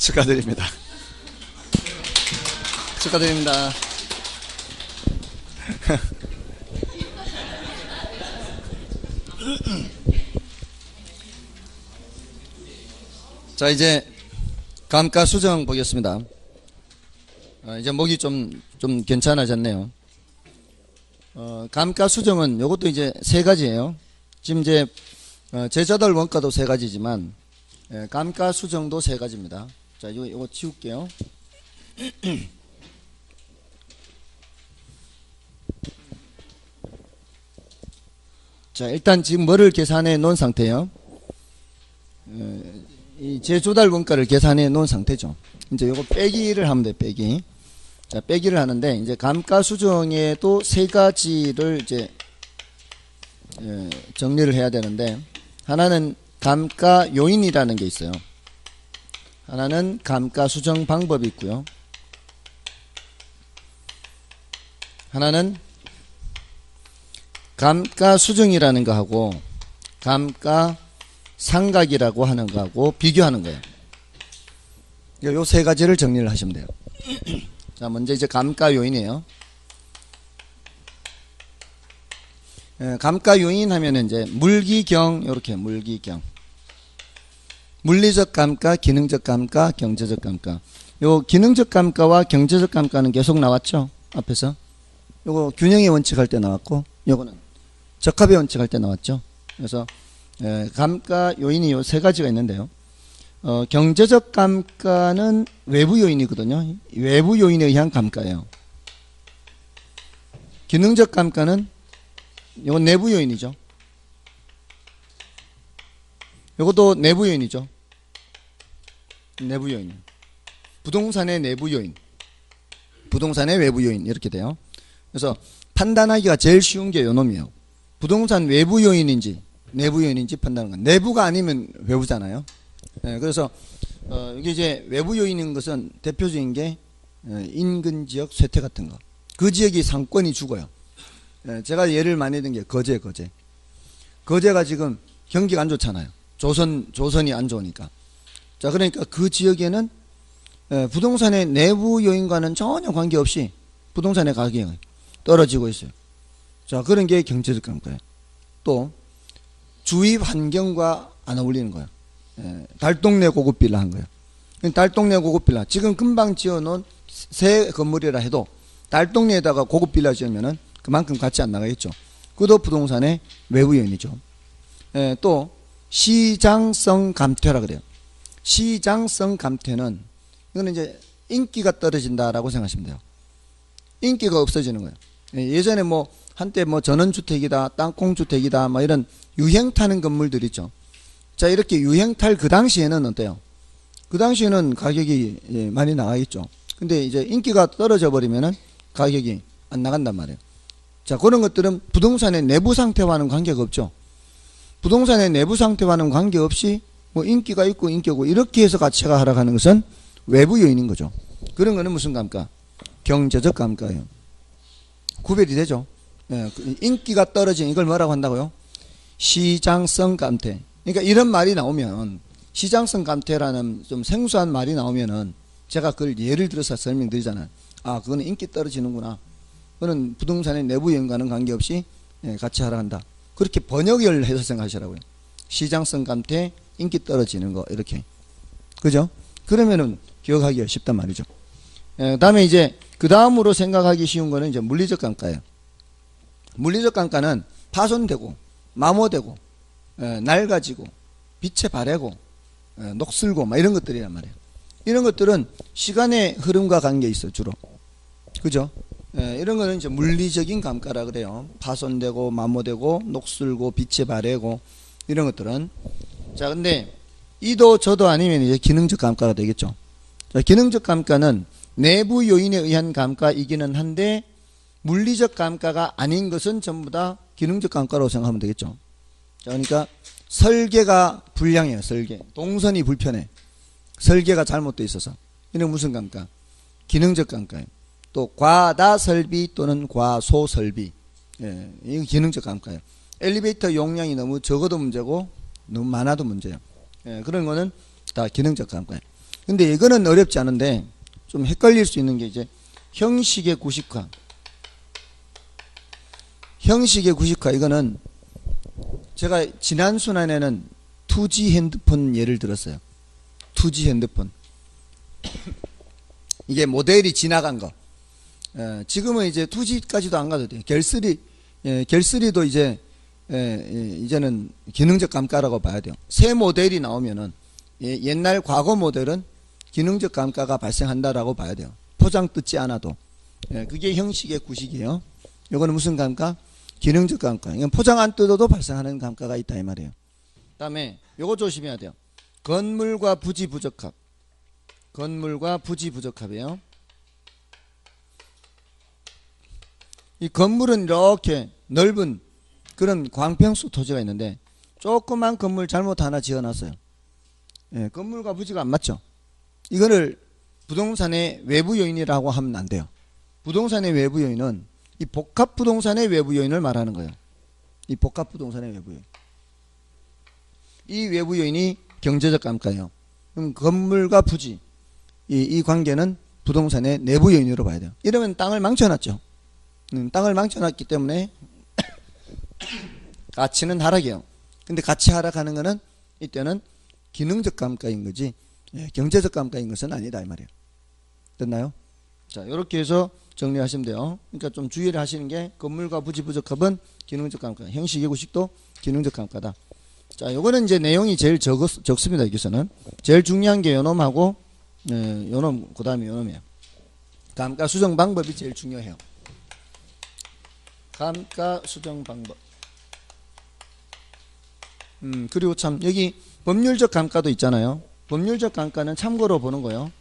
축하드립니다. 축하드립니다. 자, 이제 감가 수정 보겠습니다. 이제 목이 좀 괜찮아졌네요. 감가 수정은 요것도 이제 세 가지예요. 지금 이제 제자들 원가도 세 가지지만 감가 수정도 세 가지입니다. 자, 요거 지울게요. 자, 일단 지금 뭐를 계산해 놓은 상태예요? 이 제조달 원가를 계산해 놓은 상태죠. 이제 요거 빼기를 하면 돼, 빼기. 자, 빼기를 하는데, 이제 감가 수정에도 세 가지를 이제, 정리를 해야 되는데, 하나는 감가 요인이라는 게 있어요. 하나는 감가 수정 방법이 있고요. 하나는 감가 수정이라는 거하고, 감가 상각이라고 하는 거하고 비교하는 거예요. 요 세 가지를 정리를 하시면 돼요. 자, 먼저 이제 감가 요인이에요. 감가 요인 하면은 이제 물기경, 요렇게 물기경. 물리적 감가, 기능적 감가, 경제적 감가. 요 기능적 감가와 경제적 감가는 계속 나왔죠? 앞에서. 요거 균형의 원칙 할 때 나왔고, 요거는 적합의 원칙 할 때 나왔죠? 그래서 감가 요인이 요 세 가지가 있는데요. 경제적 감가는 외부 요인이거든요. 외부 요인에 의한 감가예요. 기능적 감가는 이건 내부 요인이죠. 이것도 내부 요인이죠. 내부 요인. 부동산의 내부 요인, 부동산의 외부 요인 이렇게 돼요. 그래서 판단하기가 제일 쉬운 게 요 놈이에요. 부동산 외부 요인인지 내부 요인인지 판단하는 건. 내부가 아니면 외부잖아요. 그래서 이게 이제 외부 요인인 것은 대표적인 게 인근 지역 쇠퇴 같은 거. 그 지역이 상권이 죽어요. 제가 예를 많이 든 게 거제가 지금 경기가 안 좋잖아요. 조선이 안 좋으니까. 자, 그러니까 그 지역에는 부동산의 내부 요인과는 전혀 관계없이 부동산의 가격이 떨어지고 있어요. 자, 그런 게 경제적 감가예요. 또 주위 환경과 안 어울리는 거예요. 달동네 고급 빌라 한 거예요. 달동네 고급 빌라. 지금 금방 지어놓은 새 건물이라 해도 달동네에다가 고급 빌라 지으면은 그만큼 가치 안 나가겠죠. 그것도 부동산의 외부 요인이죠. 또 시장성 감퇴라 그래요. 시장성 감퇴는 이거는 이제 인기가 떨어진다라고 생각하시면 돼요. 인기가 없어지는 거예요. 예전에 뭐 한때 뭐 전원주택이다, 땅콩주택이다, 뭐 이런 유행 타는 건물들 있죠. 자, 이렇게 유행 탈 그 당시에는 어때요? 그 당시에는 가격이 많이 나가겠죠. 근데 이제 인기가 떨어져 버리면은 가격이 안 나간단 말이에요. 자, 그런 것들은 부동산의 내부 상태와는 관계가 없죠. 부동산의 내부 상태와는 관계없이 뭐 인기가 있고 인기가 없고 이렇게 해서 가치가 하락하는 것은 외부 요인인 거죠. 그런 거는 무슨 감가? 경제적 감가예요. 구별이 되죠. 인기가 떨어진 이걸 뭐라고 한다고요? 시장성 감퇴. 그러니까 이런 말이 나오면, 시장성 감퇴라는 좀 생소한 말이 나오면은 제가 그걸 예를 들어서 설명드리잖아요. 아, 그거는 인기 떨어지는구나. 그거는 부동산의 내부 요인과는 관계없이 같이 하락한다. 그렇게 번역을 해서 생각하시라고요. 시장성 감퇴, 인기 떨어지는 거 이렇게. 그죠? 그러면은 기억하기가 쉽단 말이죠. 다음에 이제 그 다음으로 생각하기 쉬운 거는 이제 물리적 감가예요. 물리적 감가는 파손되고 마모되고 낡아지고 빛에 바래고 녹슬고 막 이런 것들이란 말이에요. 이런 것들은 시간의 흐름과 관계 있어 주로. 그죠? 이런 거는 이제 물리적인 감가라 그래요. 파손되고 마모되고 녹슬고 빛에 바래고 이런 것들은. 자, 근데 이도 저도 아니면 이제 기능적 감가가 되겠죠. 자, 기능적 감가는 내부 요인에 의한 감가이기는 한데 물리적 감가가 아닌 것은 전부 다 기능적 감가라고 생각하면 되겠죠. 자, 그러니까 설계가 불량해요. 설계. 동선이 불편해. 설계가 잘못되어 있어서. 이는 무슨 감가? 기능적 감가예요. 또 과다 설비 또는 과소 설비. 이거 기능적 감가예요. 엘리베이터 용량이 너무 적어도 문제고 너무 많아도 문제예요. 그런 거는 다 기능적 감가예요. 근데 이거는 어렵지 않은데 좀 헷갈릴 수 있는 게 이제 형식의 구식화. 형식의 구식화 이거는 제가 지난 순환에는 2G 핸드폰 예를 들었어요. 2G 핸드폰. 이게 모델이 지나간 거. 지금은 이제 2G까지도 안 가도 돼요. 갤3도 이제는 기능적 감가라고 봐야 돼요. 새 모델이 나오면은 옛날 과거 모델은 기능적 감가가 발생한다라고 봐야 돼요. 포장 뜯지 않아도. 그게 형식의 구식이에요. 이거는 무슨 감가? 기능적 감가. 이건 포장 안 뜯어도 발생하는 감가가 있다 이 말이에요. 그다음에 요거 조심해야 돼요. 건물과 부지 부적합. 건물과 부지 부적합이에요. 이 건물은 이렇게 넓은 그런 광평수 토지가 있는데 조그만 건물 잘못 하나 지어놨어요. 건물과 부지가 안 맞죠. 이거를 부동산의 외부 요인이라고 하면 안 돼요. 부동산의 외부 요인은 이 복합 부동산의 외부 요인을 말하는 거예요. 이 복합 부동산의 외부 요인. 이 외부 요인이 경제적 감가예요. 그럼 건물과 부지 이 관계는 부동산의 내부 요인으로 봐야 돼요. 이러면 땅을 망쳐놨죠. 땅을 망쳐놨기 때문에 가치는 하락이에요. 근데 가치 하락하는 거는 이때는 기능적 감가인 거지 경제적 감가인 것은 아니다 이 말이에요. 됐나요? 자, 이렇게 해서 정리하시면 돼요. 그러니까 좀 주의를 하시는 게 건물과 부지 부적합은 기능적 감가, 형식의 구식도 기능적 감가다. 자, 요거는 이제 내용이 제일 적습니다. 여기서는 제일 중요한 게 요놈하고 요놈 그다음에 요놈이에요. 감가 수정 방법이 제일 중요해요. 감가 수정 방법. 그리고 참 여기 법률적 감가도 있잖아요. 법률적 감가는 참고로 보는 거예요.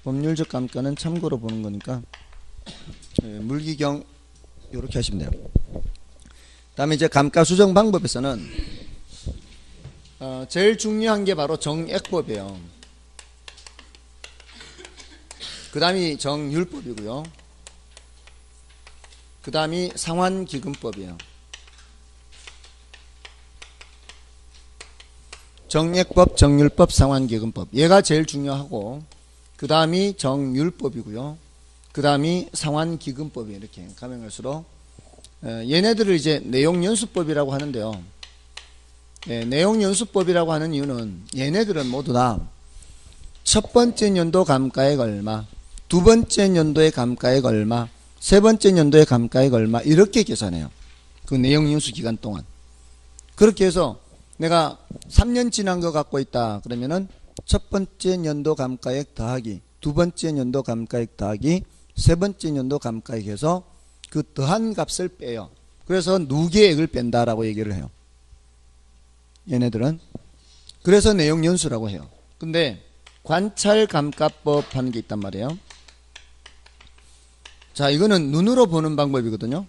법률적 감가는 참고로 보는 거니까 물기경 이렇게 하시면 돼요. 다음에 이제 감가 수정 방법에서는 제일 중요한 게 바로 정액법이에요. 그 다음이 정율법이고요. 그 다음이 상환기금법이에요. 정액법, 정율법, 상환기금법. 얘가 제일 중요하고 그 다음이 정율법이고요. 그 다음이 상환기금법이에요. 이렇게 가면 갈수록 얘네들을 이제 내용연수법이라고 하는데요. 내용연수법이라고 하는 이유는 얘네들은 모두 다 첫 번째 연도 감가액 얼마, 두 번째 연도의 감가액 얼마, 세 번째 연도의 감가액 얼마 이렇게 계산해요. 그 내용연수 기간 동안. 그렇게 해서 내가 3년 지난 거 갖고 있다 그러면은 첫 번째 연도 감가액 더하기 두 번째 연도 감가액 더하기 세 번째 연도 감가액 해서 그 더한 값을 빼요. 그래서 누계액을 뺀다라고 얘기를 해요. 얘네들은. 그래서 내용연수라고 해요. 근데 관찰감가법 하는 게 있단 말이에요. 자, 이거는 눈으로 보는 방법이거든요.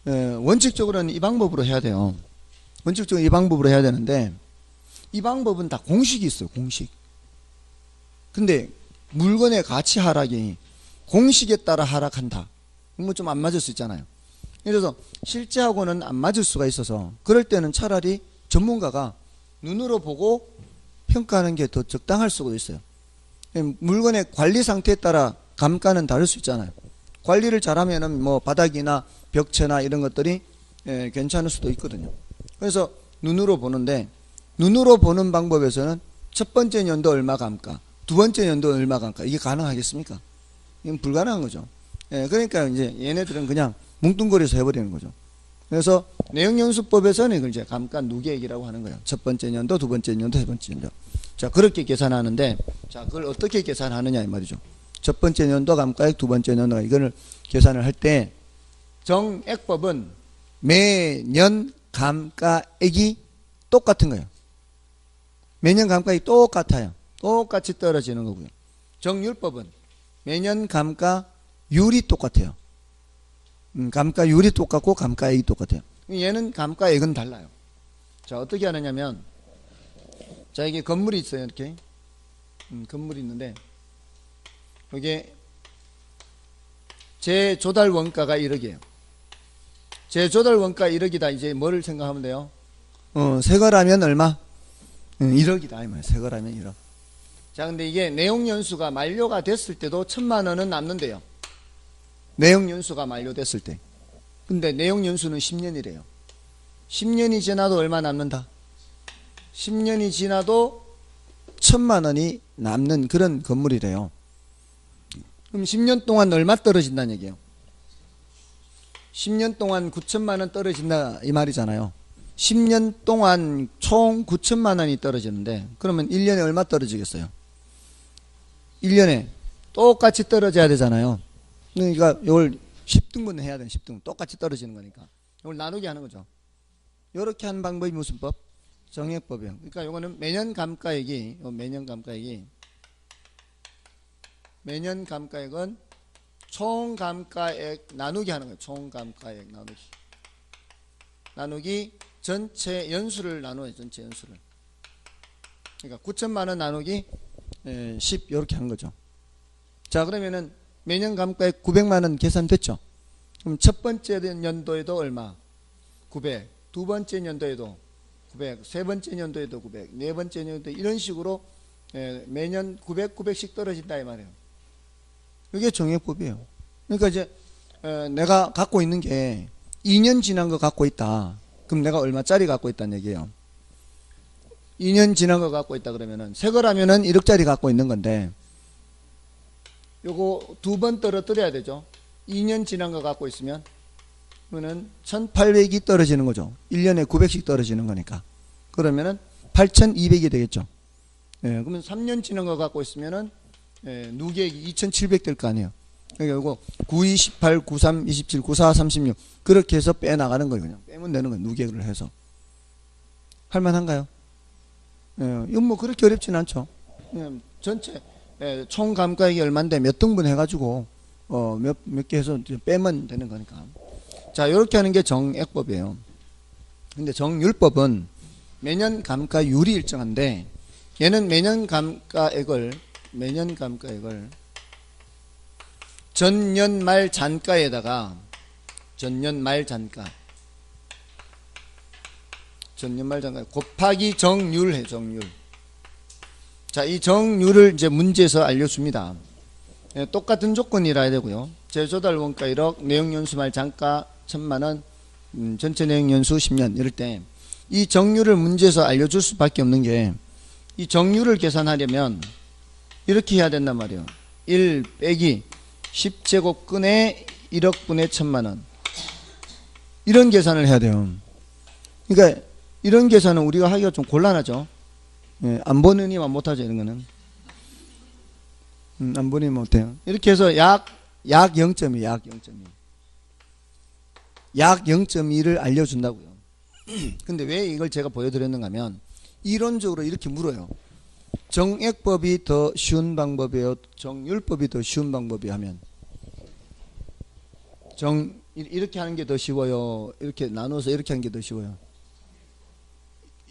원칙적으로는 이 방법으로 해야 돼요. 원칙적으로 이 방법으로 해야 되는데 이 방법은 다 공식이 있어요. 공식. 근데 물건의 가치 하락이 공식에 따라 하락한다. 뭐 좀 안 맞을 수 있잖아요. 그래서 실제하고는 안 맞을 수가 있어서 그럴 때는 차라리 전문가가 눈으로 보고 평가하는 게 더 적당할 수가 있어요. 물건의 관리 상태에 따라 감가는 다를 수 있잖아요. 관리를 잘하면은 뭐 바닥이나 벽체나 이런 것들이 괜찮을 수도 있거든요. 그래서 눈으로 보는데 눈으로 보는 방법에서는 첫 번째 연도 얼마 감가, 두 번째 연도 얼마 감가 이게 가능하겠습니까? 이건 불가능한 거죠. 그러니까 이제 얘네들은 그냥 뭉뚱그려서 해버리는 거죠. 그래서 내용연수법에서는 이걸 이제 감가 누계액이라고 하는 거예요. 첫 번째 연도, 두 번째 연도, 세 번째 연도. 자, 그렇게 계산하는데, 자, 그걸 어떻게 계산하느냐 이 말이죠. 첫 번째 연도 감가액, 두 번째 연도 이거를 계산을 할 때 정액법은 매년 감가액이 똑같은 거예요. 매년 감가액이 똑같아요. 똑같이 떨어지는 거고요. 정율법은 매년 감가율이 똑같아요. 감가율이 똑같고 감가액이 똑같아요. 얘는 감가액은 달라요. 자, 어떻게 하느냐면 자, 이게 건물이 있어요. 이렇게 건물이 있는데 이게 재조달 원가가 1억이에요. 재조달 원가 1억이다. 이제 뭐를 생각하면 돼요? 새 거라면 얼마? 1억이다. 이 말이에요. 새 거라면 1억. 자, 근데 이게 내용연수가 만료가 됐을 때도 1000만 원은 남는데요. 내용연수가 만료됐을 때. 근데 내용연수는 10년이래요. 10년이 지나도 얼마 남는다? 10년이 지나도 1000만 원이 남는 그런 건물이래요. 그럼 10년 동안 얼마 떨어진다는 얘기예요? 10년 동안 9천만 원 떨어진다 이 말이잖아요. 10년 동안 총 9천만 원이 떨어지는데 그러면 1년에 얼마 떨어지겠어요? 1년에 똑같이 떨어져야 되잖아요. 그러니까 이걸 10등분 해야 돼. 10등분 똑같이 떨어지는 거니까 이걸 나누기 하는 거죠. 이렇게 하는 방법이 무슨 법? 정액법이에요. 그러니까 이거는 매년 감가액이 매년 감가액은 총 감가액 나누기 하는 거예요. 총 감가액 나누기 전체 연수를 나누어요. 전체 연수를. 그러니까 9천만 원 나누기 10 이렇게 한 거죠. 자, 그러면은 매년 감가액 900만 원 계산됐죠. 그럼 첫 번째 연도에도 얼마? 900. 두 번째 연도에도 900. 세 번째 연도에도 900. 네 번째 연도에 이런 식으로 매년 900, 900씩 떨어진다 이 말이에요. 이게 정액법이에요. 그러니까 이제 내가 갖고 있는 게 2년 지난 거 갖고 있다. 그럼 내가 얼마짜리 갖고 있다는 얘기예요. 2년 지난 거 갖고 있다 그러면은 새 거라면은 1억짜리 갖고 있는 건데 요거 두 번 떨어뜨려야 되죠. 2년 지난 거 갖고 있으면 그러면은 1800이 떨어지는 거죠. 1년에 900씩 떨어지는 거니까. 그러면은 8200이 되겠죠. 그러면 3년 지난 거 갖고 있으면은 누계액이 2700 될 거 아니에요. 그러니까 이거 92, 18, 93, 27, 94, 36 그렇게 해서 빼나가는 거예요. 그냥 빼면 되는 거예요. 누계액을 해서. 할만한가요? 이건 뭐 그렇게 어렵진 않죠. 전체 총 감가액이 얼마인데 몇 등분 해가지고 몇 개 해서 빼면 되는 거니까. 자, 이렇게 하는 게 정액법이에요. 근데 정률법은 매년 감가율이 일정한데 얘는 매년 감가액을 전년 말 잔가에다가 전년 말 잔가 곱하기 정률 해 정률. 자, 이 정률을 이제 문제에서 알려줍니다. 똑같은 조건이라 해야 되고요. 재조달 원가 1억, 내용연수 말 잔가 1000만 원, 전체 내용연수 10년 이럴 때 이 정률을 문제에서 알려줄 수밖에 없는 게 이 정률을 계산하려면 이렇게 해야 된단 말이에요. 1 빼기 10제곱근에 1억분의 1000만 원 이런 계산을 해야 돼요. 그러니까 이런 계산은 우리가 하기가 좀 곤란하죠. 안 보느니만 못하죠. 이런 거는 안 보니 못해요. 이렇게 해서 약 0.2 약 0.2를 알려준다고요. 근데 왜 이걸 제가 보여드렸는가 하면 이론적으로 이렇게 물어요. 정액법이 더 쉬운 방법이에요? 정률법이 더 쉬운 방법이 하면 이렇게 하는 게 더 쉬워요? 이렇게 나눠서 이렇게 하는 게 더 쉬워요?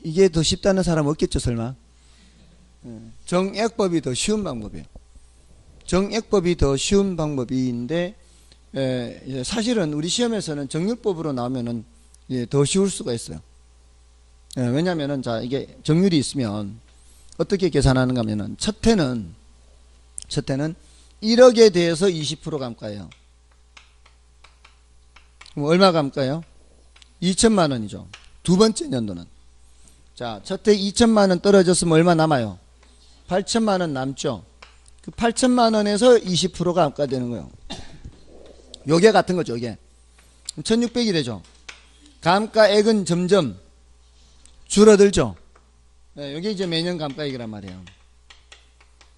이게 더 쉽다는 사람 없겠죠 설마? 정액법이 더 쉬운 방법이에요. 정액법이 더 쉬운 방법인데 사실은 우리 시험에서는 정률법으로 나오면은 더 쉬울 수가 있어요. 왜냐면은 자 이게 정률이 있으면 어떻게 계산하는가 하면은 첫 해는 1억에 대해서 20% 감가예요. 그럼 얼마 감가예요? 2천만 원이죠. 두 번째 연도는 자, 첫 해 2천만 원 떨어졌으면 얼마 남아요? 8천만 원 남죠. 그 8천만 원에서 20%가 감가되는 거예요. 요게 같은 거죠. 이게 1600이 되죠. 감가액은 점점 줄어들죠. 이게 이제 매년 감가액이란 말이에요.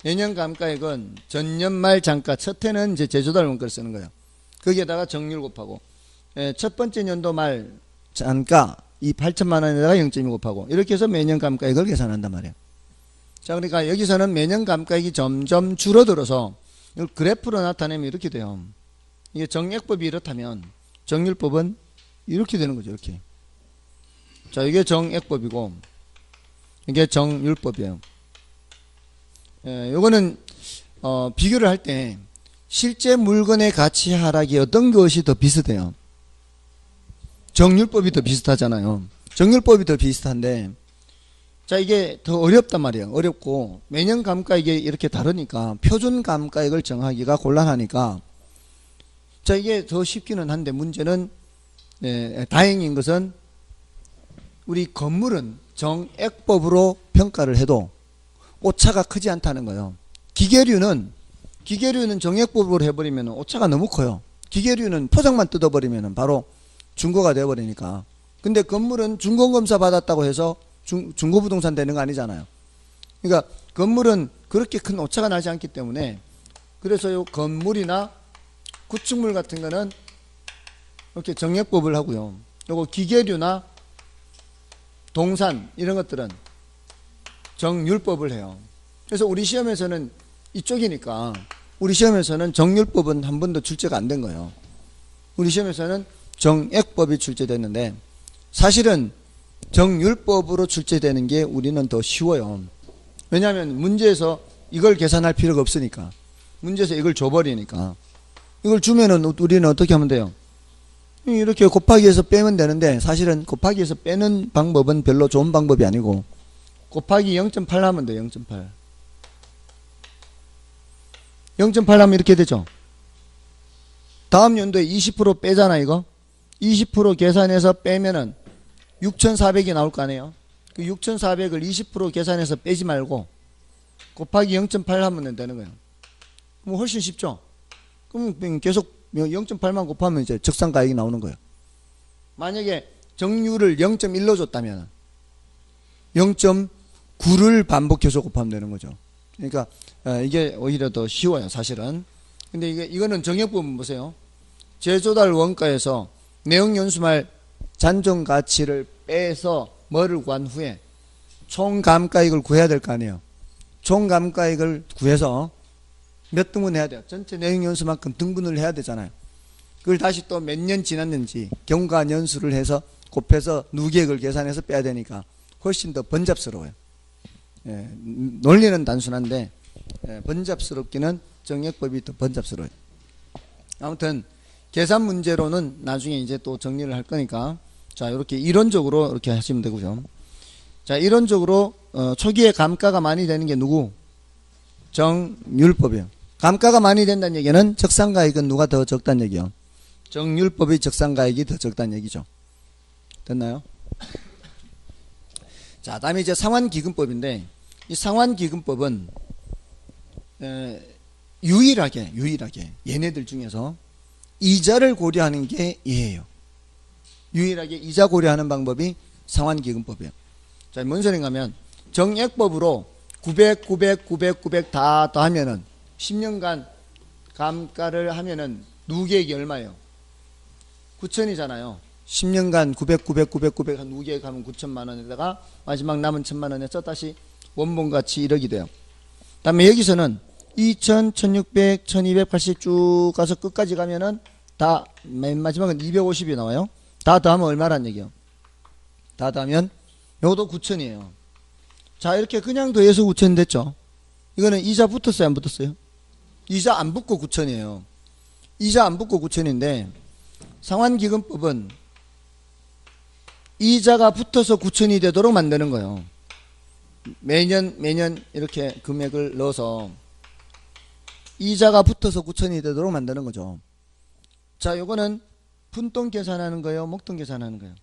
매년 감가액은 전년 말 잔가 첫 해는 이제 제조달 원가를 쓰는 거예요. 거기에다가 정률 곱하고 첫 번째 연도 말 잔가 이 8천만 원에다가 0.2 곱하고 이렇게 해서 매년 감가액을 계산한단 말이에요. 자, 그러니까 여기서는 매년 감가액이 점점 줄어들어서 이걸 그래프로 나타내면 이렇게 돼요. 이게 정액법이 이렇다면 정률법은 이렇게 되는 거죠. 이렇게. 자, 이게 정액법이고 이게 정률법이에요. 요거는 비교를 할 때 실제 물건의 가치 하락이 어떤 것이 더 비슷해요? 정률법이 더 비슷하잖아요. 정률법이 더 비슷한데 자, 이게 더 어렵단 말이에요. 어렵고 매년 감가액이 이렇게 다르니까 표준 감가액을 정하기가 곤란하니까, 자, 이게 더 쉽기는 한데 문제는 다행인 것은 우리 건물은 정액법으로 평가를 해도 오차가 크지 않다는 거예요. 기계류는 정액법으로 해버리면 오차가 너무 커요. 기계류는 포장만 뜯어버리면 바로 중고가 되어버리니까. 근데 건물은 준공검사 받았다고 해서 중고부동산 되는 거 아니잖아요. 그러니까 건물은 그렇게 큰 오차가 나지 않기 때문에, 그래서 요 건물이나 구축물 같은 거는 이렇게 정액법을 하고요. 요거 기계류나 동산 이런 것들은 정률법을 해요. 그래서 우리 시험에서는 이쪽이니까 우리 시험에서는 정률법은 한 번도 출제가 안 된 거예요. 우리 시험에서는 정액법이 출제됐는데, 사실은 정률법으로 출제되는 게 우리는 더 쉬워요. 왜냐하면 문제에서 이걸 계산할 필요가 없으니까. 문제에서 이걸 줘버리니까. 이걸 주면은 우리는 어떻게 하면 돼요? 이렇게 곱하기해서 빼면 되는데, 사실은 곱하기해서 빼는 방법은 별로 좋은 방법이 아니고 곱하기 0.8 하면 돼요. 0.8 하면 이렇게 되죠. 다음 연도에 20% 빼잖아. 이거 20% 계산해서 빼면은 6,400이 나올 거 아니에요. 그 6,400을 20% 계산해서 빼지 말고 곱하기 0.8 하면 되는 거예요. 그럼 훨씬 쉽죠. 그럼 계속 0.8만 곱하면 이제 적산가액이 나오는 거예요. 만약에 정률을 0.1로 줬다면 0.9를 반복해서 곱하면 되는 거죠. 그러니까 이게 오히려 더 쉬워요, 사실은. 근데 이거는 정액부분 보세요. 제조달 원가에서 내용연수말 잔존 가치를 빼서 뭐를 구한 후에 총 감가액을 구해야 될 거 아니에요. 총 감가액을 구해서 몇 등분 해야 돼요? 전체 내용연수만큼 등분을 해야 되잖아요. 그걸 다시 또 몇 년 지났는지 경과 년수를 해서 곱해서 누계액을 계산해서 빼야 되니까 훨씬 더 번잡스러워요. 논리는 단순한데 번잡스럽기는 정액법이 더 번잡스러워요. 아무튼 계산 문제로는 나중에 이제 또 정리를 할 거니까, 자, 이렇게 이론적으로 이렇게 하시면 되고요. 자, 이론적으로 초기에 감가가 많이 되는 게 누구? 정률법이에요. 감가가 많이 된다는 얘기는 적산가액은 누가 더 적다는 얘기요? 정률법이 적산가액이 더 적다는 얘기죠. 됐나요? 자, 다음에 이제 상환기금법인데, 이 상환기금법은 유일하게 얘네들 중에서 이자를 고려하는 게 얘예요. 유일하게 이자 고려하는 방법이 상환기금법이에요. 자, 뭔 소린가 하면 정액법으로 900 다 더하면은 10년간 감가를 하면은 누계액이 얼마예요? 9천이잖아요. 10년간 900 한 누계액 하면 9천만 원에다가 마지막 남은 1천만 원에서 다시 원본가치 1억이 돼요. 그 다음에 여기서는 2000, 1600, 1280 쭉 가서 끝까지 가면은 다 맨 마지막은 250이 나와요. 다 더하면 얼마란 얘기요? 다 더하면 요것도 9천이에요. 자, 이렇게 그냥 더해서 9천 됐죠. 이거는 이자 붙었어요, 안 붙었어요? 이자 안 붙고 9천이에요. 이자 안 붙고 9천인데 상환기금법은 이자가 붙어서 9천이 되도록 만드는 거예요. 매년 이렇게 금액을 넣어서 이자가 붙어서 9천이 되도록 만드는 거죠. 자, 요거는 푼돈 계산하는 거예요, 목돈 계산하는 거예요?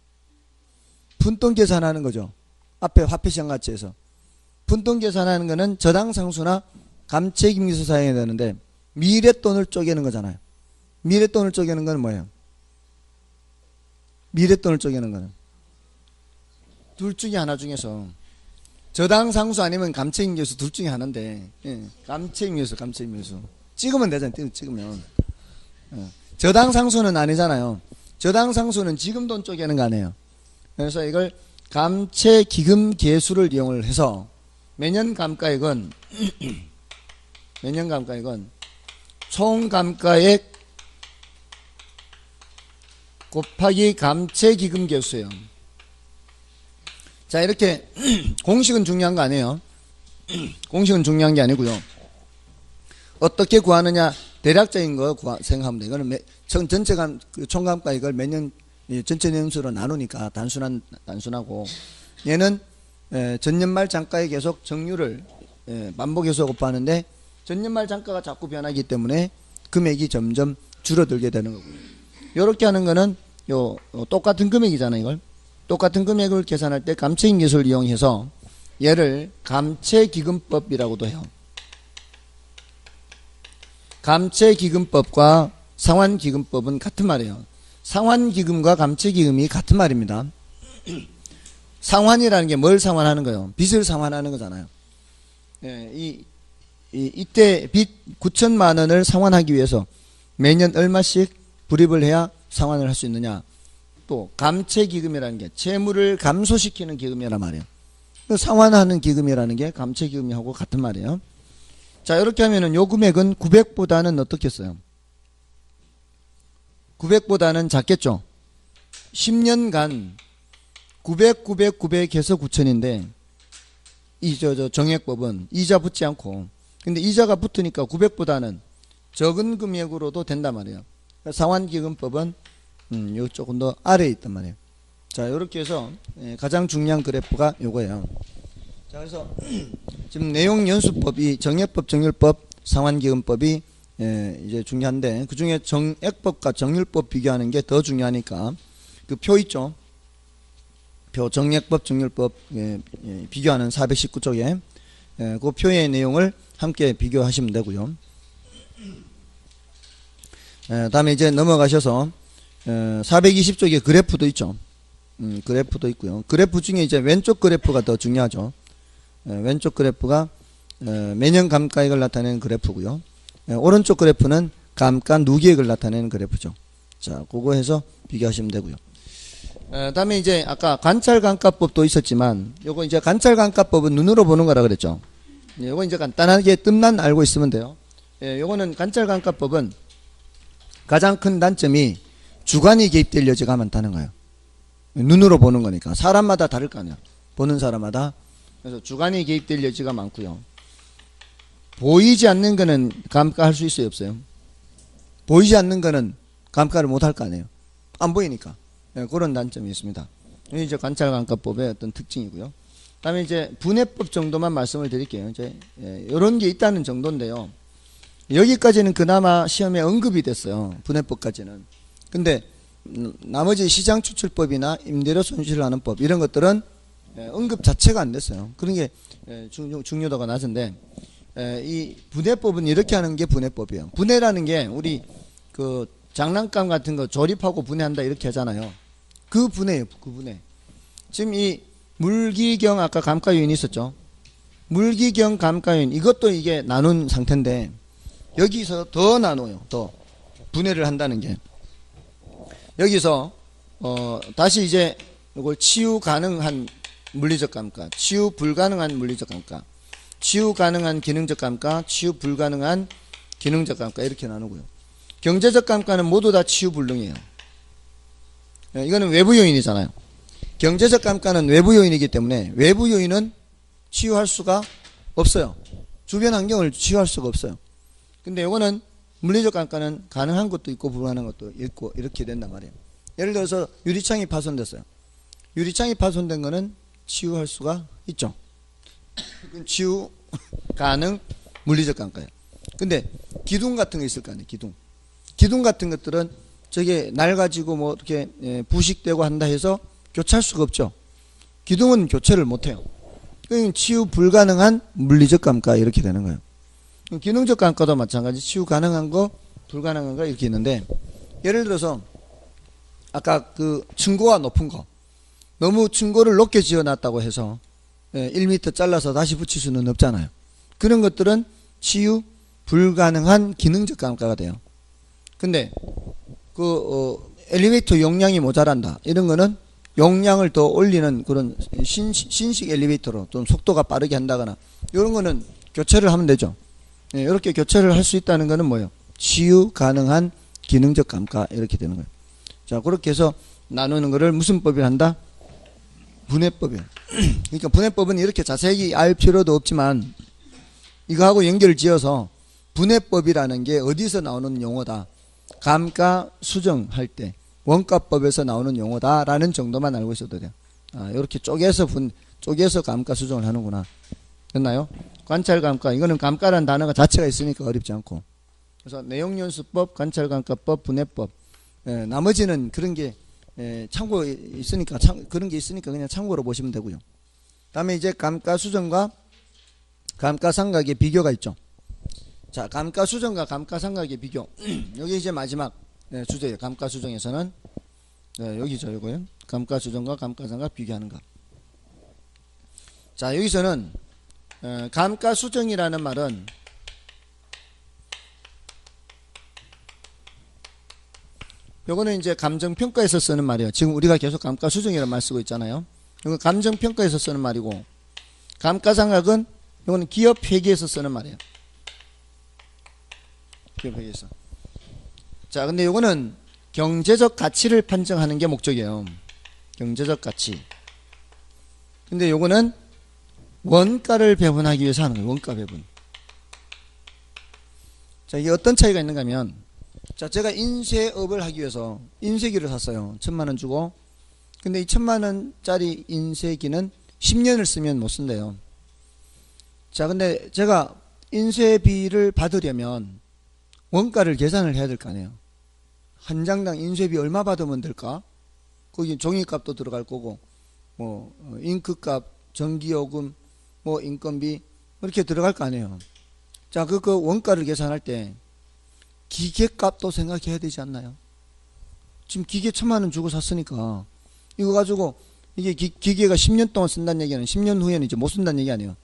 푼돈 계산하는 거죠. 앞에 화폐시장 가치에서. 푼돈 계산하는 거는 저당상수나 감책임기수 사용해야 되는데 미래돈을 쪼개는 거잖아요. 미래돈을 쪼개는 건 뭐예요? 미래돈을 쪼개는 거는 둘 중에 하나 중에서 저당상수 아니면 감책임기수 둘 중에 하나인데, 감책임기수 찍으면 되잖아요. 찍으면 저당상수는 아니잖아요. 저당상수는 지금 돈 쪼개는 거 아니에요. 그래서 이걸 감채기금계수를 이용을 해서 매년 감가액은 총감가액 곱하기 감채기금계수예요. 자, 이렇게 공식은 중요한 거 아니에요. 공식은 중요한 게 아니고요. 어떻게 구하느냐, 대략적인 거 생각하면 돼요. 이거는 전체 총감가액을 매년 전체 년수로 나누니까 단순하고, 얘는 전년말 장가에 계속 정률을 반복해서 곱하는데 전년말 장가가 자꾸 변하기 때문에 금액이 점점 줄어들게 되는 거고요. 이렇게 하는 거는 똑같은 금액이잖아요. 이걸 똑같은 금액을 계산할 때 감채인 기술을 이용해서 얘를 감채기금법이라고도 해요. 감채기금법과 상환기금법은 같은 말이에요. 상환기금과 감채기금이 같은 말입니다. 상환이라는 게 뭘 상환하는 거예요? 빚을 상환하는 거잖아요. 이때 빚 9천만 원을 상환하기 위해서 매년 얼마씩 불입을 해야 상환을 할 수 있느냐. 또 감채기금이라는 게 채무를 감소시키는 기금이란 말이에요. 상환하는 기금이라는 게 감채기금하고 같은 말이에요. 자, 이렇게 하면은 요 금액은 900보다는 어떻겠어요? 900보다는 작겠죠? 10년간 900 해서 9천인데 정액법은 이자 붙지 않고, 근데 이자가 붙으니까 900보다는 적은 금액으로도 된단 말이에요. 상환기금법은 요 조금 더 아래에 있단 말이에요. 자, 이렇게 해서 가장 중요한 그래프가 요거예요. 자, 그래서 지금 내용연수법이 정액법, 정률법, 상환기금법이 이제 중요한데, 그 중에 정액법과 정률법 비교하는 게 더 중요하니까 그 표 있죠? 표 정액법, 정률법 비교하는 419쪽에 그 표의 내용을 함께 비교하시면 되고요. 다음에 이제 넘어가셔서 420쪽에 그래프도 있죠. 그래프도 있고요. 그래프 중에 이제 왼쪽 그래프가 더 중요하죠. 왼쪽 그래프가 매년 감가액을 나타내는 그래프고요. 오른쪽 그래프는 감가 누계액을 나타내는 그래프죠. 자, 그거 해서 비교하시면 되고요. 다음에 이제 아까 관찰감가법도 있었지만, 요거 이제 관찰감가법은 눈으로 보는 거라 그랬죠. 요거 이제 간단하게 뜸만 알고 있으면 돼요. 요거는 관찰감가법은 가장 큰 단점이 주관이 개입될 여지가 많다는 거예요. 눈으로 보는 거니까 사람마다 다를 거 아니야. 보는 사람마다. 그래서 주관이 개입될 여지가 많고요. 보이지 않는 거는 감가할 수 있어요, 없어요? 보이지 않는 거는 감가를 못 할 거 아니에요. 안 보이니까. 그런 단점이 있습니다. 이게 이제 관찰감가법의 어떤 특징이고요. 다음에 이제 분해법 정도만 말씀을 드릴게요. 이제 이런 게 있다는 정도인데요. 여기까지는 그나마 시험에 언급이 됐어요. 분해법까지는. 근데 나머지 시장추출법이나 임대료 손실을 하는 법, 이런 것들은 언급 자체가 안 됐어요. 그런 게 중요도가 낮은데, 이 분해법은 이렇게 하는 게 분해법이에요. 분해라는 게 우리 그 장난감 같은 거 조립하고 분해한다 이렇게 하잖아요. 그 분해예요. 그 분해. 지금 이 물기경 아까 감가요인이 있었죠. 물기경 감가요인, 이것도 이게 나눈 상태인데 여기서 더 나눠요. 더 분해를 한다는 게. 여기서 다시 이제 이걸 치유 가능한 물리적 감가, 치유 불가능한 물리적 감가, 치유 가능한 기능적 감가, 치유 불가능한 기능적 감가, 이렇게 나누고요. 경제적 감가는 모두 다 치유 불능이에요. 이거는 외부 요인이잖아요. 경제적 감가는 외부 요인이기 때문에 외부 요인은 치유할 수가 없어요. 주변 환경을 치유할 수가 없어요. 근데 이거는 물리적 감가는 가능한 것도 있고 불가능한 것도 있고 이렇게 된단 말이에요. 예를 들어서 유리창이 파손됐어요. 유리창이 파손된 거는 치유할 수가 있죠. 그건 치유 가능 물리적 감가예요. 근데 기둥 같은 거 있을 거 아니에요. 기둥 같은 것들은 저게 낡아지고 뭐 이렇게 부식되고 한다 해서 교체할 수가 없죠. 기둥은 교체를 못해요. 그러니까 치유 불가능한 물리적 감가 이렇게 되는 거예요. 기능적 감가도 마찬가지, 치유 가능한 거 불가능한 거 이렇게 있는데, 예를 들어서 아까 그 층고가 높은 거, 너무 층고를 높게 지어놨다고 해서 1m 잘라서 다시 붙일 수는 없잖아요. 그런 것들은 치유 불가능한 기능적 감가가 돼요. 근데 엘리베이터 용량이 모자란다, 이런 거는 용량을 더 올리는 그런 신식 엘리베이터로 좀 속도가 빠르게 한다거나 이런 거는 교체를 하면 되죠. 이렇게 교체를 할 수 있다는 거는 뭐예요? 치유 가능한 기능적 감가, 이렇게 되는 거예요. 자, 그렇게 해서 나누는 거를 무슨 법이 한다? 분해법이에요. 그러니까 분해법은 이렇게 자세히 알 필요도 없지만 이거하고 연결을 지어서 분해법이라는 게 어디서 나오는 용어다, 감가 수정할 때 원가법에서 나오는 용어다라는 정도만 알고 있어도 돼요. 이렇게 쪼개서 쪼개서 감가 수정을 하는구나. 됐나요? 관찰 감가, 이거는 감가라는 단어가 자체가 있으니까 어렵지 않고. 그래서 내용연수법, 관찰 감가법, 분해법. 나머지는 그런 게 참고에 있으니까 그런 게 있으니까 그냥 참고로 보시면 되고요. 다음에 이제 감가 수정과 감가상각의 비교가 있죠. 자, 감가 수정과 감가상각의 비교. 여기 이제 마지막 주제예요. 감가 수정에서는 여기죠, 요거요. 감가 수정과 감가상각 비교하는 것. 자, 여기서는 감가 수정이라는 말은 요거는 이제 감정평가에서 쓰는 말이에요. 지금 우리가 계속 감가 수정이라는 말 쓰고 있잖아요. 이건 감정평가에서 쓰는 말이고, 감가상각은 요거는 기업회계에서 쓰는 말이에요. 기업회계에서. 자, 근데 요거는 경제적 가치를 판정하는 게 목적이에요. 경제적 가치. 근데 요거는 원가를 배분하기 위해서 하는 거예요. 원가 배분. 자, 이게 어떤 차이가 있는가 하면, 자, 제가 인쇄업을 하기 위해서 인쇄기를 샀어요. 1,000만 원 주고. 근데 이 1,000만 원짜리 인쇄기는 10년을 쓰면 못 쓴대요. 자, 근데 제가 인쇄비를 받으려면 원가를 계산을 해야 될 거 아니에요. 한 장당 인쇄비 얼마 받으면 될까? 거기 종이값도 들어갈 거고, 뭐 잉크값, 전기요금, 뭐 인건비 이렇게 들어갈 거 아니에요. 자, 그 원가를 계산할 때 기계값도 생각해야 되지 않나요? 지금 기계 1,000만 원 주고 샀으니까 이거 가지고 이게 기계가 10년 동안 쓴다는 얘기는 10년 후에는 이제 못 쓴다는 얘기 아니에요.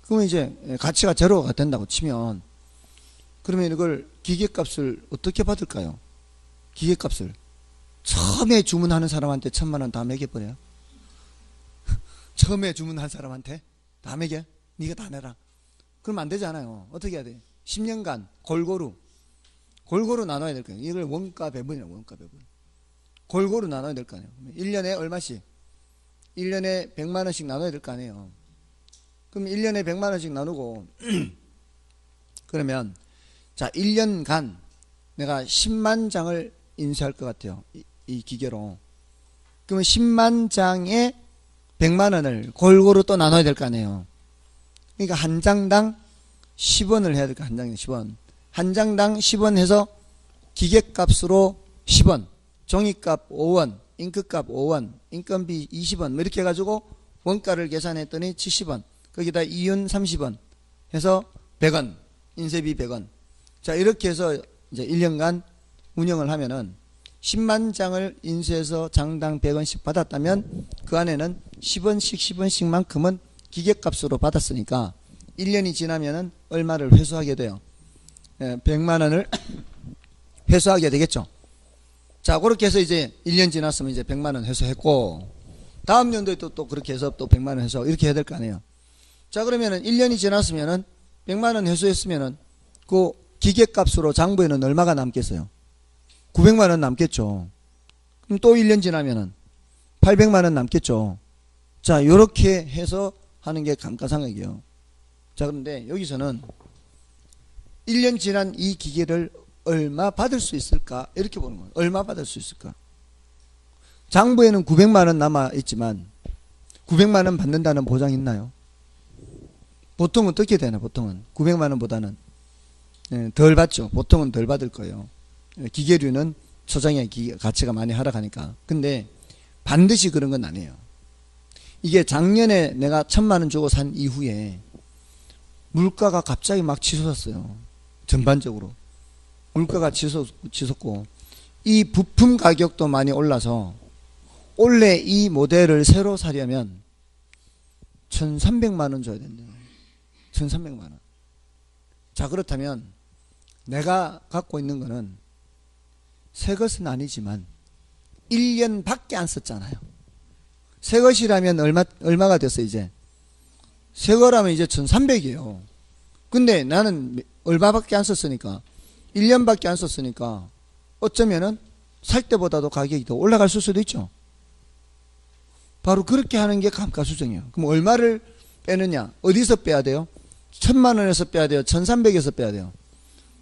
그러면 이제 가치가 제로가 된다고 치면, 그러면 이걸 기계값을 어떻게 받을까요? 기계값을 처음에 주문하는 사람한테 1,000만 원 다 매겨버려요. 처음에 주문한 사람한테 다 매겨? 네가 다 내라. 그러면 안 되잖아요. 어떻게 해야 돼? 10년간 골고루 나눠야 될 거예요. 이걸 원가 배분이라고. 원가 배분. 골고루 나눠야 될 거 아니에요. 1년에 얼마씩? 1년에 100만 원씩 나눠야 될 거 아니에요. 그럼 1년에 100만 원씩 나누고 그러면 자, 1년간 내가 10만 장을 인쇄할 것 같아요. 이 기계로. 그러면 10만 장에 100만 원을 골고루 또 나눠야 될 거 아니에요. 그러니까 한 장당 10원을 해야 될 거. 한 장당 10원. 한 장당 10원 해서 기계값으로 10원, 종이값 5원, 잉크값 5원, 인건비 20원, 뭐 이렇게 해가지고 원가를 계산했더니 70원, 거기다 이윤 30원 해서 100원, 인쇄비 100원. 자, 이렇게 해서 이제 1년간 운영을 하면은 10만 장을 인쇄해서 장당 100원씩 받았다면 그 안에는 10원씩 10원씩만큼은 기계값으로 받았으니까 1년이 지나면은 얼마를 회수하게 돼요? 100만 원을 회수하게 되겠죠. 자, 그렇게 해서 이제 1년 지났으면 이제 100만 원 회수했고, 다음 연도에 또 그렇게 해서 또 100만 원 회수 이렇게 해야 될 거 아니에요. 자, 그러면은 1년이 지났으면은 100만 원 회수했으면은 그 기계값으로 장부에는 얼마가 남겠어요? 900만 원 남겠죠. 그럼 또 1년 지나면은 800만 원 남겠죠. 자, 요렇게 해서 하는 게 감가상각이에요. 자, 그런데 여기서는 1년 지난 이 기계를 얼마 받을 수 있을까? 이렇게 보는 거예요. 얼마 받을 수 있을까? 장부에는 900만 원 남아 있지만 900만 원 받는다는 보장 있나요? 보통은 어떻게 되나? 보통은 900만 원보다는 덜 받죠. 보통은 덜 받을 거예요. 기계류는 초장의 가치가 많이 하락하니까. 근데 반드시 그런 건 아니에요. 이게 작년에 내가 1,000만 원 주고 산 이후에 물가가 갑자기 막 치솟았어요. 전반적으로 물가가 치솟고 이 부품 가격도 많이 올라서 원래 이 모델을 새로 사려면 1,300만 원 줘야 된대요. 1,300만 원. 자, 그렇다면 내가 갖고 있는 거는 새 것은 아니지만 1년밖에 안 썼잖아요. 새 것이라면 얼마가 됐어 이제? 새 거라면 이제 1,300이에요. 근데 나는 얼마밖에 안 썼으니까, 1년밖에 안 썼으니까 어쩌면은 살 때보다도 가격이 더 올라갈 수도 있죠. 바로 그렇게 하는 게 감가수정이에요. 그럼 얼마를 빼느냐? 어디서 빼야 돼요? 1,000만 원에서 빼야 돼요? 1,300에서 빼야 돼요?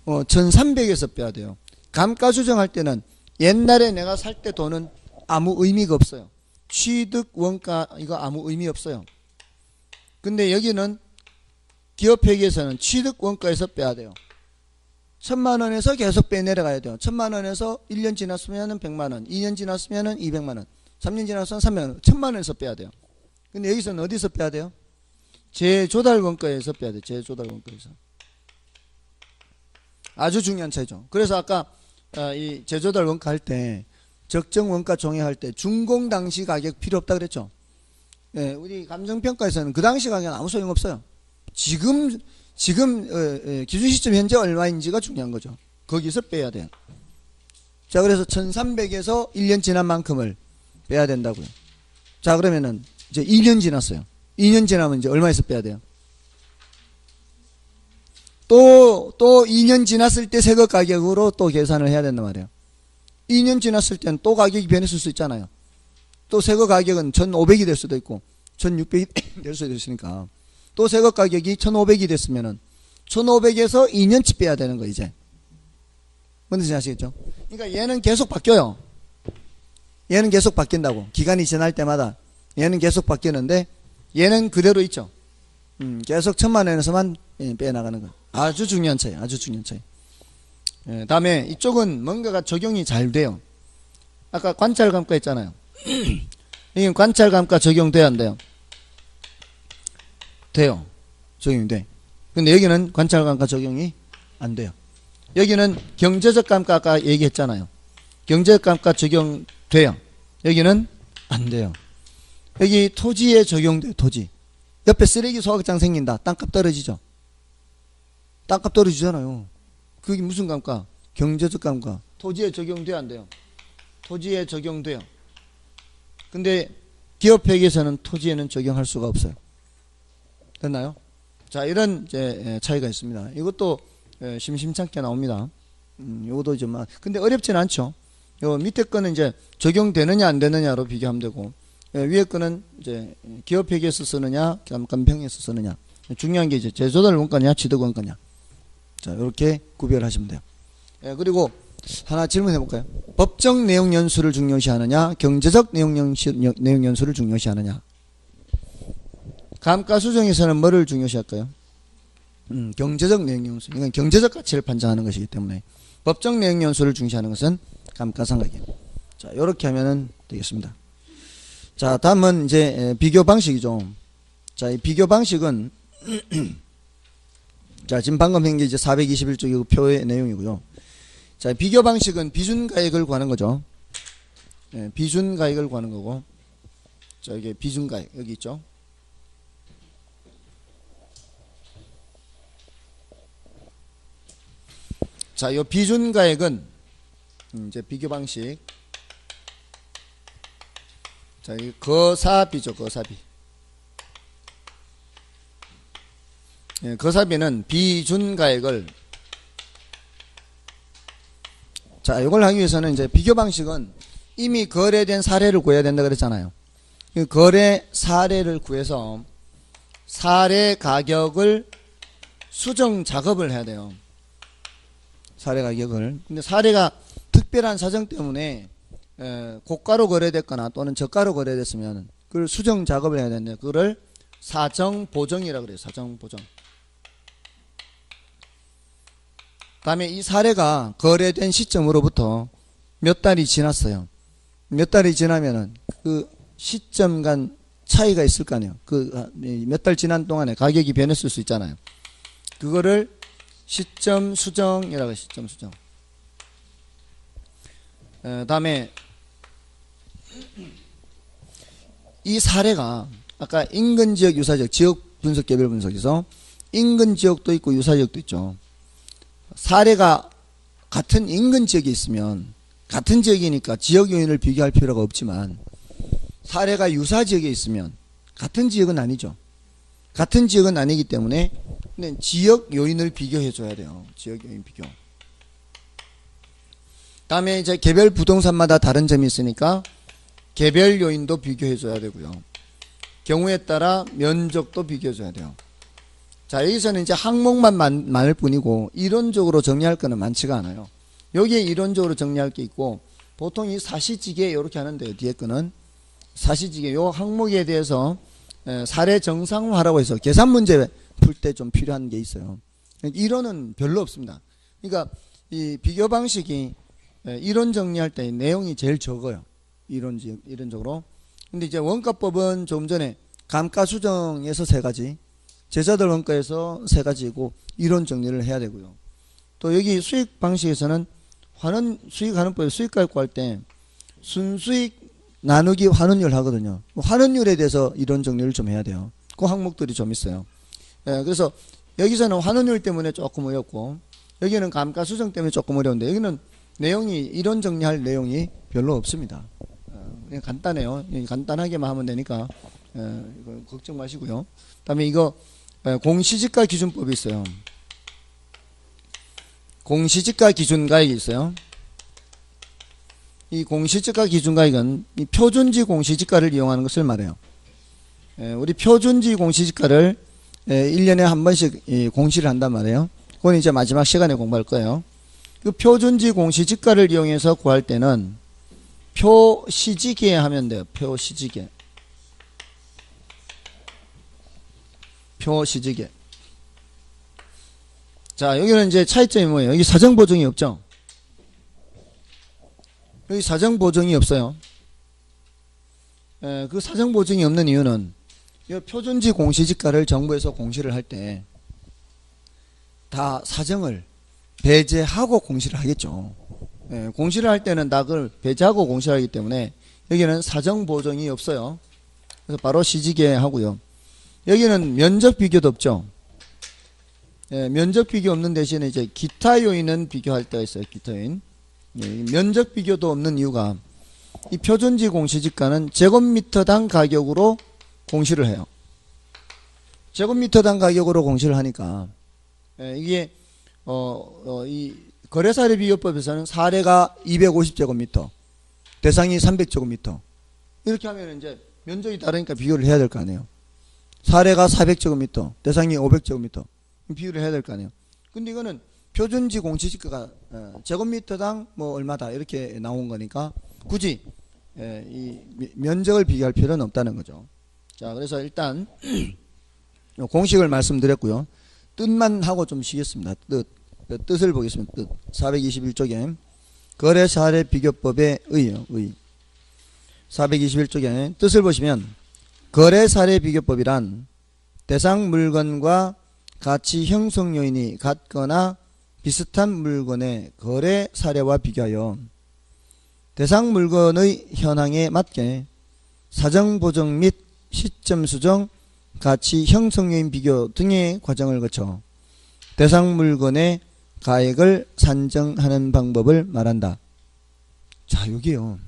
1,300에서 빼야 돼요. 감가수정할 때는 옛날에 내가 살 때 돈은 아무 의미가 없어요. 취득 원가 이거 아무 의미 없어요. 근데 여기는 기업회계에서는 취득원가에서 빼야 돼요. 1,000만 원에서 계속 빼 내려가야 돼요. 1,000만 원에서 1년 지났으면 100만 원, 2년 지났으면 200만 원, 3년 지났으면 300만 원, 1,000만 원에서 빼야 돼요. 근데 여기서는 어디서 빼야 돼요? 재조달원가에서 빼야 돼요. 재조달원가에서. 아주 중요한 차이죠. 그래서 아까 이 재조달원가 할 때 적정원가 종합할 때 준공 당시 가격 필요 없다 그랬죠. 예, 우리 감정평가에서는 그 당시 가격은 아무 소용없어요. 지금 기준 시점 현재 얼마인지가 중요한 거죠. 거기서 빼야 돼요. 자, 그래서 1300에서 1년 지난 만큼을 빼야 된다고요. 자, 그러면은 이제 2년 지났어요. 2년 지나면 이제 얼마에서 빼야 돼요? 또 2년 지났을 때 새거 가격으로 또 계산을 해야 된단 말이에요. 2년 지났을 때는 또 가격이 변했을 수 있잖아요. 또 새거 가격은 1,500이 될 수도 있고 1,600이 될 수도 있으니까 또 새거 가격이 1,500이 됐으면은 1,500에서 2년치 빼야 되는 거 이제. 뭔지 아시겠죠? 그러니까 얘는 계속 바뀌어요. 얘는 계속 바뀐다고. 기간이 지날 때마다 얘는 계속 바뀌는데 얘는 그대로 있죠. 계속 1,000만 원에서만 빼나가는 거. 아주 중요한 차이. 아주 중요한 차이. 예, 다음에 이쪽은 뭔가가 적용이 잘 돼요. 아까 관찰감가 했잖아요. 이게 관찰감가 적용돼야 안 돼요? 돼요. 적용이 돼. 근데 여기는 관찰감가 적용이 안 돼요. 여기는 경제적 감가 아까 얘기했잖아요. 경제적 감가 적용돼요. 여기는 안 돼요. 여기 토지에 적용돼요. 토지. 옆에 쓰레기 소각장 생긴다. 땅값 떨어지죠. 땅값 떨어지잖아요. 그게 무슨 감가? 경제적 감가. 토지에 적용돼야 안 돼요? 토지에 적용돼요. 근데 기업회계에서는 토지에는 적용할 수가 없어요. 됐나요? 자, 이런 이제 차이가 있습니다. 이것도 심심찮게 나옵니다. 이것도 좀 근데 어렵진 않죠. 요 밑에 거는 이제 적용되느냐 안 되느냐로 비교하면 되고 위에 거는 이제 기업회계에서 쓰느냐 감정평에서 쓰느냐. 중요한 게 이제 재조달 원가냐 취득원가냐. 자, 이렇게 구별하시면 돼요. 그리고 하나 질문해 볼까요? 법정 내용 연수를 중요시하느냐, 경제적 내용 연수를 중요시하느냐. 감가 수정에서는 뭐를 중요시할까요? 경제적 내용 연수. 이건 경제적 가치를 판정하는 것이기 때문에 법정 내용 연수를 중시하는 것은 감가상각이에요. 자, 이렇게 하면은 되겠습니다. 자, 다음은 이제 비교 방식이죠. 자, 이 비교 방식은 자, 지금 방금 한 게 이제 421쪽이고 표의 내용이고요. 자, 비교 방식은 비준가액을 구하는 거죠. 비준가액을 구하는 거고. 자, 이게 비준가액 여기 있죠. 자, 이 비준가액은 이제 비교 방식. 자, 이 거사비죠, 거사비. 거사비는 비준가액을 자, 이걸 하기 위해서는 이제 비교 방식은 이미 거래된 사례를 구해야 된다 그랬잖아요. 그 거래 사례를 구해서 사례 가격을 수정 작업을 해야 돼요. 사례 가격을. 근데 사례가 특별한 사정 때문에 고가로 거래됐거나 또는 저가로 거래됐으면 그걸 수정 작업을 해야 되는데 그거를 사정 보정이라고 그래요. 사정 보정. 다음에 이 사례가 거래된 시점으로부터 몇 달이 지났어요. 몇 달이 지나면은 그 시점 간 차이가 있을 거 아니에요. 그 몇 달 지난 동안에 가격이 변했을 수 있잖아요. 그거를 시점 수정이라고 해요. 시점 수정. 다음에 이 사례가 아까 인근지역 유사지역 지역 분석 개별 분석에서 인근지역도 있고 유사지역도 있죠. 사례가 같은 인근 지역에 있으면 같은 지역이니까 지역 요인을 비교할 필요가 없지만 사례가 유사 지역에 있으면 같은 지역은 아니죠. 같은 지역은 아니기 때문에 근데 지역 요인을 비교해 줘야 돼요. 지역 요인 비교. 다음에 이제 개별 부동산마다 다른 점이 있으니까 개별 요인도 비교해 줘야 되고요. 경우에 따라 면적도 비교해 줘야 돼요. 자, 여기서는 이제 항목만 많을 뿐이고 이론적으로 정리할 거는 많지가 않아요. 여기에 이론적으로 정리할 게 있고 보통 이 사시지게 이렇게 하는데요. 뒤에 거는 사시지게 요 항목에 대해서 사례 정상화라고 해서 계산 문제 풀 때 좀 필요한 게 있어요. 이론은 별로 없습니다. 그러니까 이 비교 방식이 이론 정리할 때 내용이 제일 적어요. 이론적으로. 근데 이제 원가법은 조금 전에 감가수정에서 3가지, 제자들 원가에서 3가지고 이론 정리를 해야 되고요. 또 여기 수익 방식에서는 수익하는법에 수익가 구할 때 순수익 나누기 환원율 하거든요. 환원율에 대해서 이론 정리를 좀 해야 돼요. 그 항목들이 좀 있어요. 그래서 여기서는 환원율 때문에 조금 어렵고, 여기는 감가수정 때문에 조금 어려운데, 여기는 내용이 이론 정리할 내용이 별로 없습니다. 그냥 간단해요. 간단하게만 하면 되니까 이거 걱정 마시고요. 그다음에 이거 공시지가 기준법이 있어요. 공시지가 기준가액이 있어요. 이 공시지가 기준가액은 이 표준지 공시지가를 이용하는 것을 말해요. 우리 표준지 공시지가를 1년에 한 번씩 공시를 한단 말이에요. 그건 이제 마지막 시간에 공부할 거예요. 그 표준지 공시지가를 이용해서 구할 때는 표시지계 하면 돼요. 표시지계. 표시지계. 자, 여기는 이제 차이점이 뭐예요? 여기 사정보증이 없죠? 여기 사정보증이 없어요. 그 사정보증이 없는 이유는 이 표준지 공시지가를 정부에서 공시를 할 때 다 사정을 배제하고 공시를 하겠죠. 공시를 할 때는 다 그걸 배제하고 공시를 하기 때문에 여기는 사정보증이 없어요. 그래서 바로 시지계 하고요. 여기는 면적 비교도 없죠. 면적 비교 없는 대신에 이제 기타 요인은 비교할 때가 있어요. 기타 요인. 면적 비교도 없는 이유가 이 표준지 공시지가는 제곱미터당 가격으로 공시를 해요. 제곱미터당 가격으로 공시를 하니까 이게 이 거래사례 비교법에서는 사례가 250제곱미터, 대상이 300제곱미터 이렇게 하면 이제 면적이 다르니까 비교를 해야 될 거 아니에요. 사례가 400제곱미터, 대상이 500제곱미터 비교를 해야 될 거 아니에요. 근데 이거는 표준지 공시지가가 제곱미터당 뭐 얼마다 이렇게 나온 거니까 굳이 이 면적을 비교할 필요는 없다는 거죠. 자, 그래서 일단 공식을 말씀드렸고요. 뜻만 하고 좀 쉬겠습니다. 뜻을 보겠습니다. 뜻 421쪽에 거래사례 비교법의 의요. 의 421쪽에 뜻을 보시면 거래사례 비교법이란 대상 물건과 가치 형성 요인이 같거나 비슷한 물건의 거래 사례와 비교하여 대상 물건의 현황에 맞게 사정 보정 및 시점 수정, 가치 형성 요인 비교 등의 과정을 거쳐 대상 물건의 가액을 산정하는 방법을 말한다. 자, 여기요.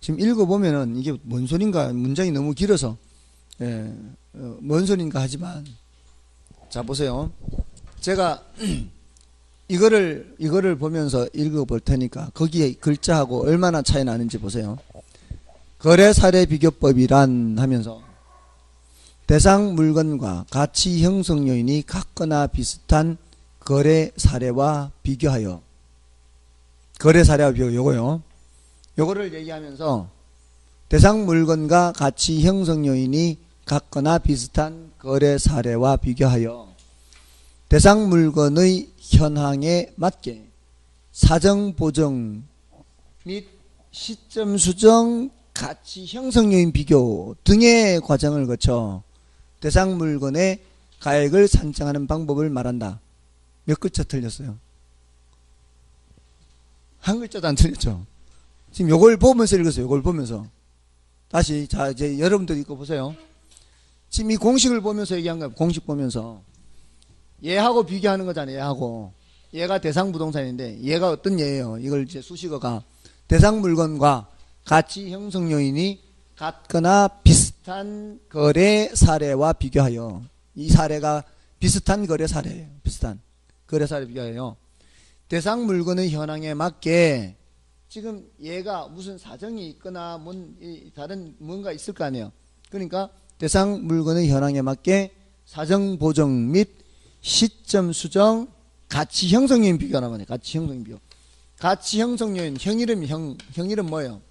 지금 읽어보면은 이게 뭔 소린가, 문장이 너무 길어서 뭔 소린가 하지만, 자 보세요. 제가 이거를 보면서 읽어볼 테니까 거기에 글자하고 얼마나 차이 나는지 보세요. 거래사례 비교법이란 하면서 대상 물건과 가치 형성 요인이 같거나 비슷한 거래 사례와 비교하여, 거래 사례와 비교, 요거요. 요거를 얘기하면서 대상 물건과 가치 형성 요인이 같거나 비슷한 거래 사례와 비교하여 대상 물건의 현황에 맞게 사정 보정 및 시점 수정, 가치 형성 요인 비교 등의 과정을 거쳐 대상 물건의 가액을 산정하는 방법을 말한다. 몇 글자 틀렸어요? 한 글자도 안 틀렸죠. 지금 요걸 보면서 읽었어요. 요걸 보면서. 다시, 자, 이제 여러분들 이거 보세요. 지금 이 공식을 보면서 얘기한 거예요. 공식 보면서. 얘하고 비교하는 거잖아요. 얘하고. 얘가 대상 부동산인데, 얘가 어떤 얘예요? 이걸 이제 수식어가 대상 물건과 가치 형성 요인이 같거나 비슷한 거래 사례와 비교하여, 이 사례가 비슷한 거래 사례예요. 비슷한 거래 사례 비교하여 대상 물건의 현황에 맞게, 지금 얘가 무슨 사정이 있거나 다른 뭔가 있을 거 아니에요. 그러니까 대상 물건의 현황에 맞게 사정 보정 및 시점 수정, 가치 형성 요인 비교가 나오네. 가치 형성 요인 비교. 가치 형성 요인, 형 이름 뭐예요?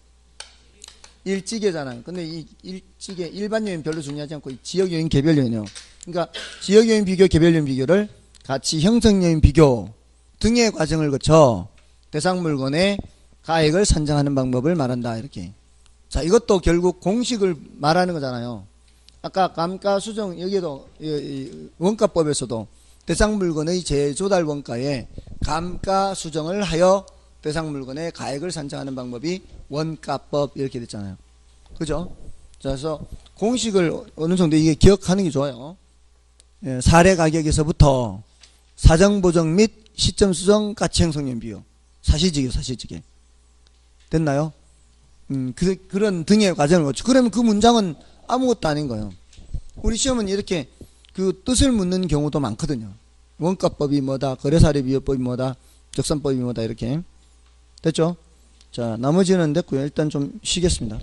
일지계잖아요. 근데 이 일지계 일반 요인 별로 중요하지 않고 이 지역 요인, 개별 요인이요. 그러니까 지역 요인 비교, 개별 요인 비교를 같이 형성 요인 비교 등의 과정을 거쳐 대상 물건의 가액을 산정하는 방법을 말한다. 이렇게. 자, 이것도 결국 공식을 말하는 거잖아요. 아까 감가수정 여기도 이 원가법에서도 대상 물건의 재조달 원가에 감가수정을 하여 대상 물건의 가액을 산정하는 방법이 원가법 이렇게 됐잖아요. 그죠? 자, 그래서 공식을 어느 정도 이게 기억하는 게 좋아요. 예, 사례 가격에서부터 사정 보정 및 시점 수정 가치 형성률 비율 사실지기 사실지기 됐나요? 그런 등의 과정을 거쳐. 그러면 그 문장은 아무것도 아닌 거예요. 우리 시험은 이렇게 그 뜻을 묻는 경우도 많거든요. 원가법이 뭐다, 거래사례 비율법이 뭐다, 적산법이 뭐다 이렇게 됐죠? 자, 나머지는 됐고요. 일단 좀 쉬겠습니다.